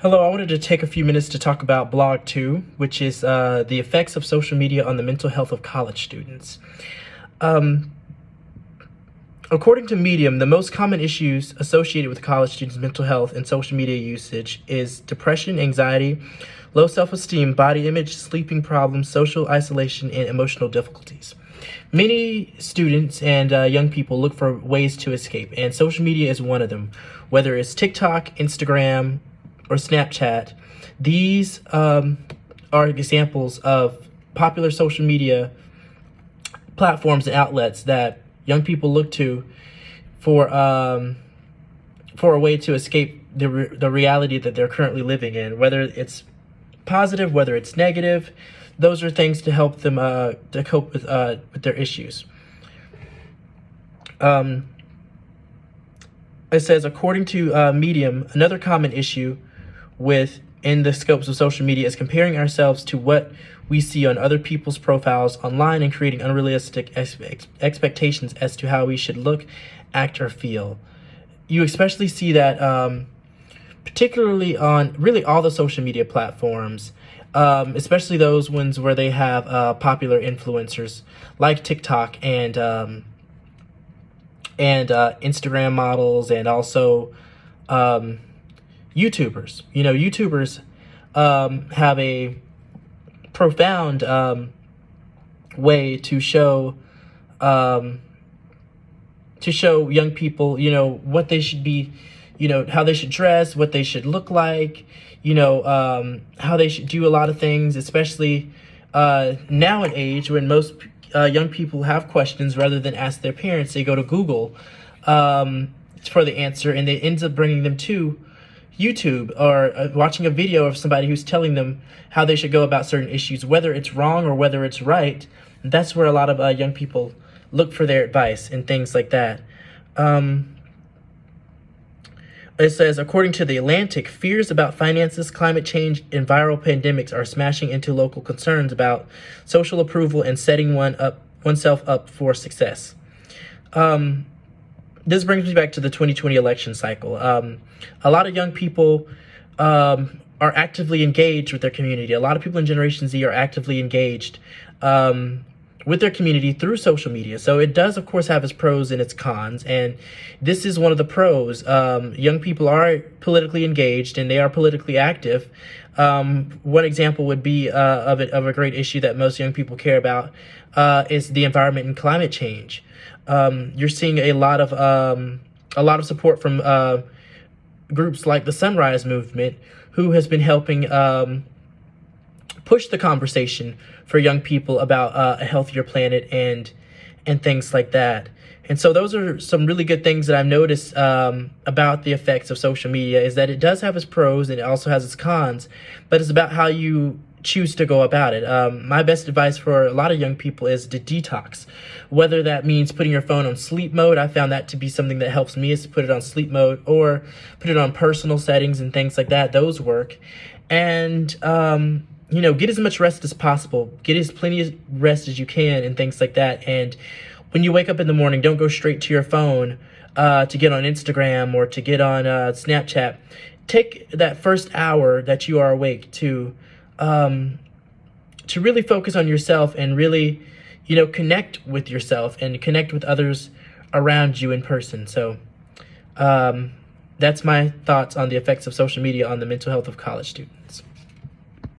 Hello, I wanted to take a few minutes to talk about Blog 2, which is the effects of social media on the mental health of college students. Um, According to Medium, the most common issues associated with college students' mental health and social media usage is depression, anxiety, low self-esteem, body image, sleeping problems, social isolation, and emotional difficulties. Many students and young people look for ways to escape, and social media is one of them. Whether it's TikTok, Instagram, or Snapchat, these are examples of popular social media platforms and outlets that young people look to for a way to escape the reality that they're currently living in. Whether it's positive, whether it's negative, those are things to help them to cope with their issues. It says, according to Medium, another common issue within the scopes of social media is comparing ourselves to what we see on other people's profiles online and creating unrealistic expectations as to how we should look, act, or feel. You especially see that particularly on really all the social media platforms, especially those ones where they have popular influencers like TikTok and Instagram models, and also YouTubers. You know, YouTubers have a profound way to show young people, you know, what they should be, you know, how they should dress, what they should look like, you know, how they should do a lot of things, especially now in age when most young people have questions. Rather than ask their parents, they go to Google for the answer, and it ends up bringing them to YouTube or watching a video of somebody who's telling them how they should go about certain issues, whether it's wrong or whether it's right. That's where a lot of young people look for their advice and things like that. It says, according to The Atlantic, fears about finances, climate change, and viral pandemics are smashing into local concerns about social approval and setting oneself up for success. This brings me back to the 2020 election cycle. A lot of young people are actively engaged with their community. A lot of people in Generation Z are actively engaged with their community through social media. So it does, of course, have its pros and its cons. And this is one of the pros. Young people are politically engaged and they are politically active. One example would be of a great issue that most young people care about is the environment and climate change. You're seeing a lot of support from groups like the Sunrise Movement, who has been helping push the conversation for young people about a healthier planet and things like that. And so those are some really good things that I've noticed about the effects of social media, is that it does have its pros and it also has its cons, but it's about how you choose to go about it. My best advice for a lot of young people is to detox, whether that means putting your phone on sleep mode. I found that to be something that helps me, is to put it on sleep mode or put it on personal settings and things like that. Those work. And, you know, get as much rest as possible. Get as plenty of rest as you can and things like that. And when you wake up in the morning, don't go straight to your phone to get on Instagram or to get on Snapchat. Take that first hour that you are awake to really focus on yourself and really, you know, connect with yourself and connect with others around you in person. So that's my thoughts on the effects of social media on the mental health of college students.